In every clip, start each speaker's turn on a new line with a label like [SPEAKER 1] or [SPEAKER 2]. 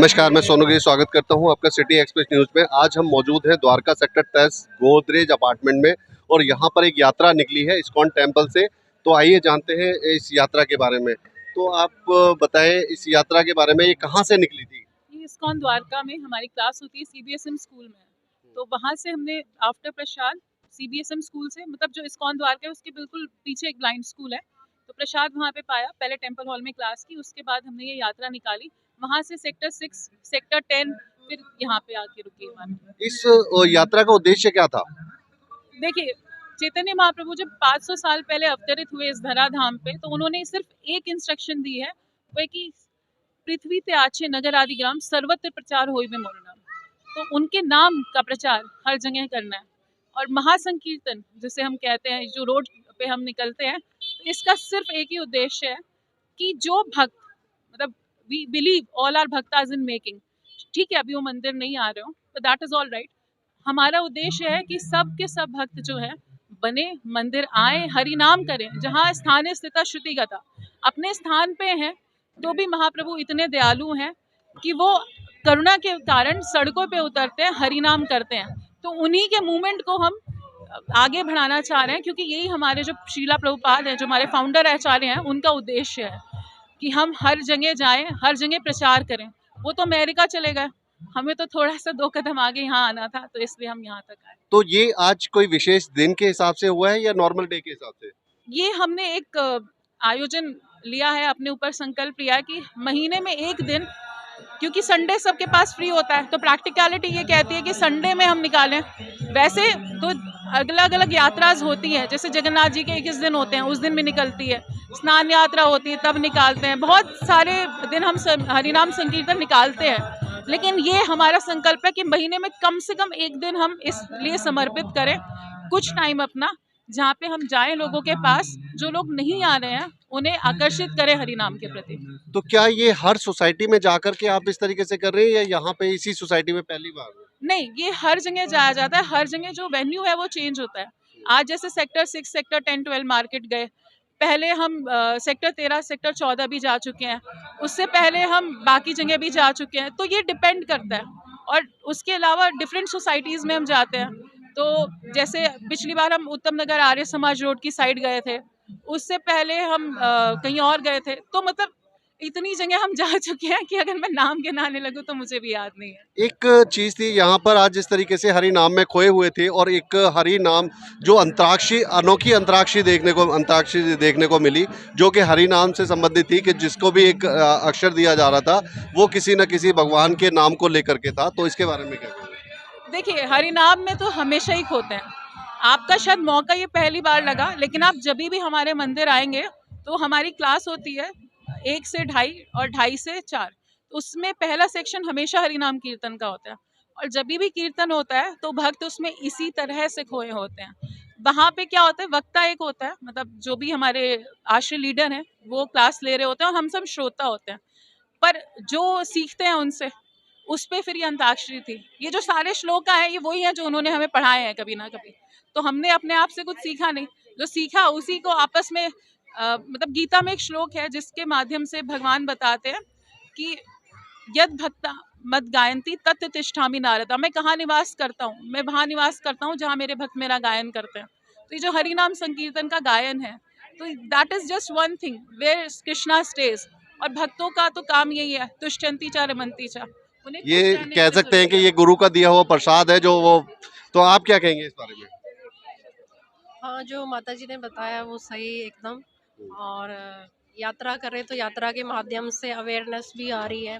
[SPEAKER 1] नमस्कार, मैं सोनू गिरी स्वागत करता हूं आपका सिटी एक्सप्रेस न्यूज़ में। आज हम मौजूद हैं द्वारका सेक्टर 10 गोदरेज अपार्टमेंट में और यहां पर एक यात्रा निकली है इस्कॉन टेम्पल से। तो आइए जानते हैं इस यात्रा के बारे में। तो आप बताएं इस यात्रा के बारे में, ये कहां से निकली थी?
[SPEAKER 2] ये इस्कॉन द्वारका में हमारी क्लास होती है सीबीएसएम स्कूल में, तो वहाँ से हमने आफ्टर प्रसाद सीबीएसएम स्कूल से, मतलब जो इस्कॉन द्वारका है उसके बिल्कुल पीछे एक ब्लाइंड स्कूल है, तो प्रसाद वहाँ पे पाया। पहले टेम्पल हॉल में क्लास की, उसके बाद हमने ये यात्रा निकाली। वहाँ से सेक्टर 6, सेक्टर 10, फिर यहाँ पे आके रुकी हमारी।
[SPEAKER 1] इस यात्रा का उद्देश्य क्या था?
[SPEAKER 2] देखिए, चैतन्य महाप्रभु जब 500 साल पहले अवतरित हुए इस धराधाम पे, तो उन्होंने सिर्फ एक इंस्ट्रक्शन दी है, वो कि पृथ्वी ते आछे नगर आदि ग्राम सर्वत्र प्रचार होई में मोर नाम। तो उनके नाम का प्रचार हर जगह करना है। और महासंकीर्तन जिसे हम कहते हैं, जो रोड पे हम निकलते हैं, तो इसका सिर्फ एक ही उद्देश्य है कि जो भक्त, मतलब वी बिलीव ऑल आर भक्ताज इन मेकिंग, ठीक है अभी वो मंदिर नहीं आ रहे हो तो दैट इज ऑल राइट। हमारा उद्देश्य है कि सब के सब भक्त जो है बने, मंदिर आए, हरि नाम करें। जहाँ स्थान स्थित श्रुति गता, अपने स्थान पे हैं तो भी महाप्रभु इतने दयालु हैं कि वो करुणा के कारण सड़कों पे उतरते हैं, हरि नाम करते हैं। तो उन्हीं के मूवमेंट को हम आगे बढ़ाना चाह रहे हैं, क्योंकि यही हमारे जो शीला प्रभुपाद हैं, जो हमारे फाउंडर आचार्य हैं, उनका उद्देश्य है कि हम हर जगह जाएं, हर जगह प्रचार करें। वो तो अमेरिका चले गए, हमें तो थोड़ा सा 2 कदम आगे यहाँ आना था, तो इसलिए हम यहाँ तक आए।
[SPEAKER 1] तो ये आज कोई विशेष दिन के हिसाब से हुआ है या नॉर्मल डे के हिसाब से?
[SPEAKER 2] ये हमने एक आयोजन लिया है, अपने ऊपर संकल्प लिया है कि महीने में एक दिन, क्योंकि संडे सबके पास फ्री होता है, तो प्रैक्टिकलिटी ये कहती है कि संडे में हम निकालें। वैसे तो अलग अलग यात्राज होती है, जैसे जगन्नाथ जी के 21 दिन होते हैं, उस दिन भी निकलती है। स्नान यात्रा होती है, तब निकालते हैं। बहुत सारे दिन हम हरिनाम संकीर्तन निकालते हैं, लेकिन ये हमारा संकल्प है कि महीने में कम से कम एक दिन हम इसलिए समर्पित करें, कुछ टाइम अपना, जहाँ पे हम जाएं लोगों के पास, जो लोग नहीं आ रहे हैं उन्हें आकर्षित करें हरि नाम के प्रति।
[SPEAKER 1] तो क्या ये हर सोसाइटी में जाकर के आप इस तरीके से कर रहे हैं या यहाँ पे इसी सोसाइटी में पहली बार?
[SPEAKER 2] नहीं, ये हर जगह जाया जाता है, हर जगह जो वेन्यू है वो चेंज होता है। आज जैसे सेक्टर 6, सेक्टर 10, 12 मार्केट गए, पहले हम सेक्टर 13, सेक्टर 14 भी जा चुके हैं, उससे पहले हम बाकी जगह भी जा चुके हैं। तो ये डिपेंड करता है, और उसके अलावा डिफरेंट सोसाइटीज़ में हम जाते हैं। तो जैसे पिछली बार हम उत्तम नगर आर्य समाज रोड की साइड गए थे, उससे पहले हम कहीं और गए थे। तो मतलब इतनी जगह हम जा चुके हैं कि अगर मैं नाम गिनाने लगूँ तो मुझे भी याद नहीं है।
[SPEAKER 1] एक चीज थी यहाँ पर, आज जिस तरीके से हरि नाम में खोए हुए थे और एक हरि नाम जो अंतराक्षी, अनोखी अंतराक्षी देखने को मिली, जो कि हरि नाम से संबंधित थी, कि जिसको भी एक अक्षर दिया जा रहा था वो किसी न किसी भगवान के नाम को लेकर के था। तो इसके बारे में क्या कहेंगे?
[SPEAKER 2] देखिए, हरि नाम में तो हमेशा ही खोते हैं। आपका शायद मौका ये पहली बार लगा, लेकिन आप जब भी हमारे मंदिर आएंगे तो हमारी क्लास होती है 1 से 2:30 और 2:30 से 4। उसमें पहला सेक्शन हमेशा हरिनाम कीर्तन का होता है, और जब भी कीर्तन होता है तो भक्त उसमें इसी तरह से खोए होते हैं। वहाँ पे क्या होता है, वक्ता एक होता है, मतलब जो भी हमारे आश्रय लीडर हैं वो क्लास ले रहे होते हैं, और हम सब श्रोता होते हैं। पर जो सीखते हैं उनसे, उस पे फिर ये अंताक्षरी थी। ये जो सारे श्लोक हैं ये वही हैं जो उन्होंने हमें पढ़ाए हैं कभी ना कभी। तो हमने अपने आप से कुछ सीखा नहीं, जो सीखा उसी को आपस में मतलब गीता में एक श्लोक है जिसके माध्यम से भगवान बताते हैं कि यद भक्ता मत गायंती तत् तिष्ठामि नारदा। मैं कहाँ निवास करता हूँ, मैं वहाँ निवास करता हूँ जहाँ मेरे भक्त मेरा गायन करते हैं। तो ये जो हरि नाम संकीर्तन का गायन है, तो that is just one thing where Krishna stage. और भक्तों का तो काम यही है, तुष्टंती चा रमंती चा, उन्हें खुश
[SPEAKER 1] ये
[SPEAKER 2] रहने
[SPEAKER 1] कह
[SPEAKER 2] की
[SPEAKER 1] सकते हैं कि
[SPEAKER 2] जरूरत है।
[SPEAKER 1] ये गुरु का दिया हुआ प्रसाद है जो वो। तो आप क्या कहेंगे इस बारे में?
[SPEAKER 3] हाँ, जो माता जी ने बताया वो सही एकदम। और यात्रा करें तो यात्रा के माध्यम से अवेयरनेस भी आ रही है।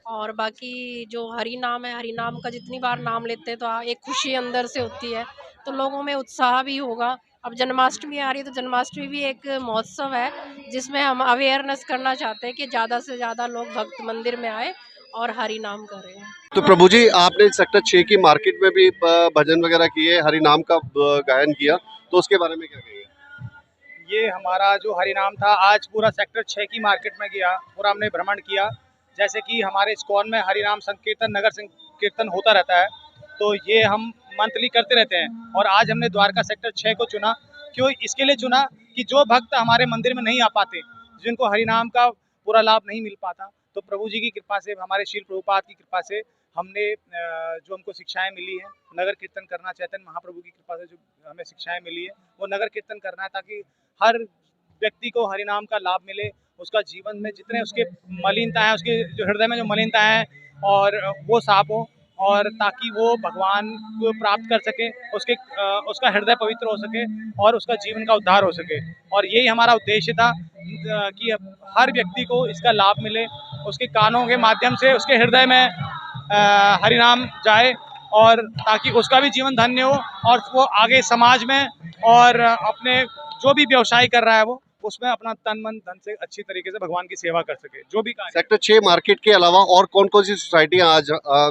[SPEAKER 3] और बाकी जो हरि नाम है, हरि नाम का जितनी बार नाम लेते हैं तो एक खुशी अंदर से होती है, तो लोगों में उत्साह भी होगा। अब जन्माष्टमी आ रही है तो जन्माष्टमी भी एक महोत्सव है जिसमें हम अवेयरनेस करना चाहते हैं कि ज़्यादा से ज़्यादा लोग भक्त मंदिर में आए और हरि नाम करें।
[SPEAKER 1] तो प्रभु जी, आपने सेक्टर 6 की मार्केट में भी भजन वगैरह किए, हरि नाम का गायन किया, तो उसके बारे में क्या कहेंगे?
[SPEAKER 4] ये हमारा जो हरिनाम था, आज पूरा सेक्टर 6 की मार्केट में गया, पूरा हमने भ्रमण किया। जैसे कि हमारे इस्कॉन में हरिनाम संकीर्तन, नगर संकीर्तन होता रहता है, तो ये हम मंथली करते रहते हैं। और आज हमने द्वारका सेक्टर 6 को चुना। क्यों इसके लिए चुना कि जो भक्त हमारे मंदिर में नहीं आ पाते, जिनको हरिनाम का पूरा लाभ नहीं मिल पाता, तो प्रभु जी की कृपा से, हमारे श्रील प्रभुपाद की कृपा से हमने जो हमको शिक्षाएं मिली हैं, नगर कीर्तन करना, चैतन्य महाप्रभु की कृपा से जो हमें शिक्षाएं मिली है वो नगर कीर्तन करना है, ताकि हर व्यक्ति को हरिनाम का लाभ मिले, उसका जीवन में जितने उसके मलिनता है, उसके जो हृदय में जो मलिनता है और वो साफ हो, और ताकि वो भगवान को प्राप्त कर सके, उसका हृदय पवित्र हो सके और उसका जीवन का उद्धार हो सके। और यही हमारा उद्देश्य था कि हर व्यक्ति को इसका लाभ मिले, उसके कानों के माध्यम से उसके हृदय में हरिनाम जाए, और ताकि उसका भी जीवन धन्य हो और वो आगे समाज में और अपने जो भी व्यवसाय कर रहा है वो उसमें अपना तन मन धन से अच्छी तरीके से भगवान की सेवा कर सके, जो भी कार्य।
[SPEAKER 1] सेक्टर 6 मार्केट के अलावा और कौन कौन सी सोसाइटियां आज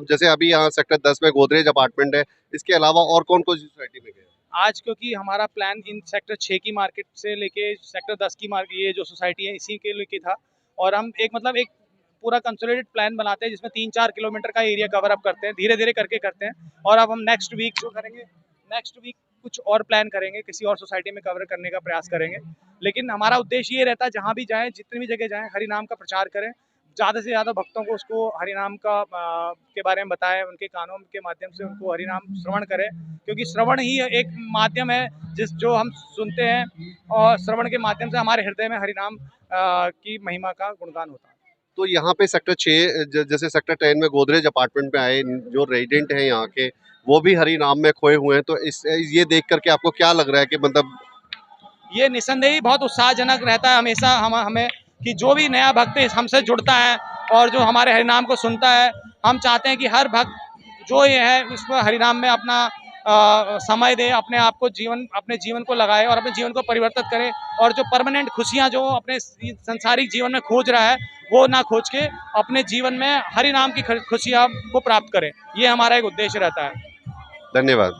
[SPEAKER 1] जैसे अभी यहाँ सेक्टर 10 में गोदरेज अपार्टमेंट है, इसके अलावा और कौन कौन सी सोसाइटी में गए
[SPEAKER 4] आज क्योंकि हमारा प्लान इन सेक्टर 6 की मार्केट से लेके सेक्टर 10 की मार्केट, ये जो सोसाइटी है इसी के लेके था, और हम एक पूरा कंसोलिडेटेड प्लान बनाते हैं जिसमें 3-4 किलोमीटर का एरिया कवर अप करते हैं, धीरे धीरे करके करते हैं। और अब हम नेक्स्ट वीक जो करेंगे, नेक्स्ट वीक कुछ और प्लान करेंगे, किसी और सोसाइटी में कवर करने का प्रयास करेंगे। लेकिन हमारा उद्देश्य ये रहता है जहाँ भी जाएं, जितनी भी जगह जाएं, हरि नाम का प्रचार करें, ज़्यादा से ज़्यादा भक्तों को उसको हरि नाम का के बारे में बताएं, उनके कानों के माध्यम से उनको हरि नाम श्रवण करें, क्योंकि श्रवण ही एक माध्यम है जो हम सुनते हैं, और श्रवण के माध्यम से हमारे हृदय में हरि नाम की महिमा का गुणगान होता है।
[SPEAKER 1] तो यहाँ पे सेक्टर 6 जैसे सेक्टर 10 में गोदरेज अपार्टमेंट में आए जो रेजिडेंट हैं यहाँ के, वो भी हरि नाम में खोए हुए हैं, तो ये देख करके आपको क्या लग रहा है कि मतलब
[SPEAKER 4] ये निसंदेह ही बहुत उत्साहजनक रहता है हमेशा हमें कि जो भी नया भक्त हमसे जुड़ता है और जो हमारे हरिनाम को सुनता है, हम चाहते हैं कि हर भक्त जो ये है उसमें हरिनाम में अपना समय दे, अपने जीवन को लगाए और अपने जीवन को परिवर्तित करे, और जो परमानेंट खुशियां जो अपने संसारिक जीवन में खोज रहा है वो ना खोज के अपने जीवन में हरि नाम की खुशियां को प्राप्त करे। ये हमारा एक उद्देश्य रहता है।
[SPEAKER 1] धन्यवाद।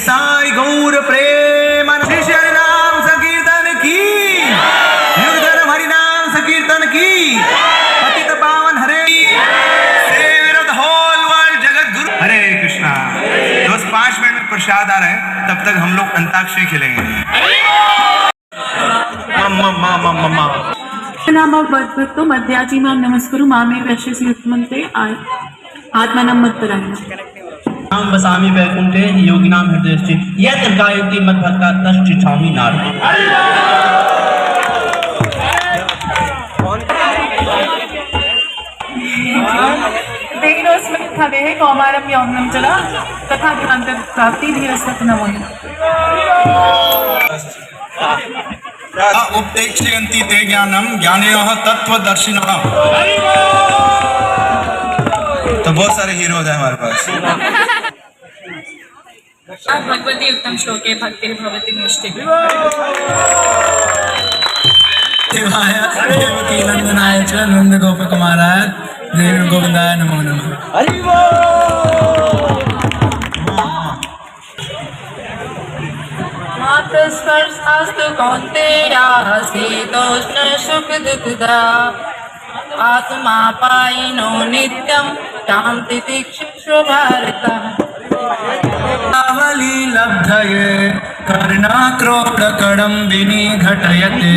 [SPEAKER 5] साई गौर प्रेम श्री हरि नाम संकीर्तन की, युग धर्म हरि नाम संकीर्तन की, पतित पावन हरे saviour of the whole world जगत गुरु हरे कृष्णा। बस 5 मिनट में प्रसाद आ रहा है, तब तक हम लोग अंताक्षरी खेलेंगे।
[SPEAKER 6] नाम भक्तो मध्याजी मां नमस्कुरु मामे वैश्यसि उत्तमन्ते आत्मानं मत्परायण।
[SPEAKER 7] नाम बसामि वैकुंठे योगिनां हृदय स्थित यत्र गायति मद्भक्ता तष्टिछामि नारद।
[SPEAKER 6] देहिनोऽस्मिन् भवेः कौमारं यौवनं च तथा प्राप्ति धीरस्तु नमो नमः।
[SPEAKER 5] उपदेक्षयन्ति ते ज्ञानम ज्ञानयोः तत्वदर्शिनः। तो बहुत सारे हीरोज हैं हमारे पास।
[SPEAKER 2] भगवती उत्तम श्लोके भक्तिर्भवति नैष्ठिक।
[SPEAKER 5] देवाय देवकी नंदनाय च नंद गोप कुमाराय देव गोविंदाय नमो नमः।
[SPEAKER 6] मातस्पर्शास्तु कौन्तेया शीतोष्ण सुख दुःखदा आत्मा पायिनो नित्यं शान्ति तितिक्षु भारतः।
[SPEAKER 5] आवली लब्धये कर्णाक्रोडकणं विनिघटयते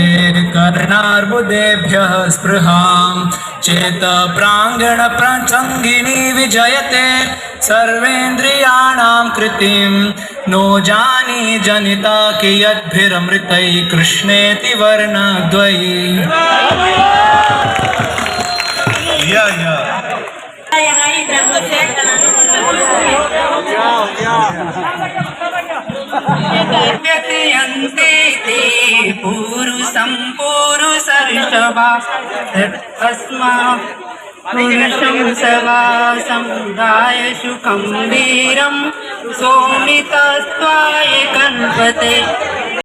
[SPEAKER 5] कर्णार्बुदेभ्यः स्पृहां चेत प्राङ्गण प्रसङ्गिनी विजयते सर्वेन्द्रियाणां कृतिं नो जानी जनिता कियद्भिरमृतैः कृष्णेति वर्णद्वयी।
[SPEAKER 6] व्यक्रियन्ते ते पुरुषं पुरुषर्षभा अस्मात् पुरुषं सवा समुदाय सुखं वीरं सोमितस्त्वाय कल्पते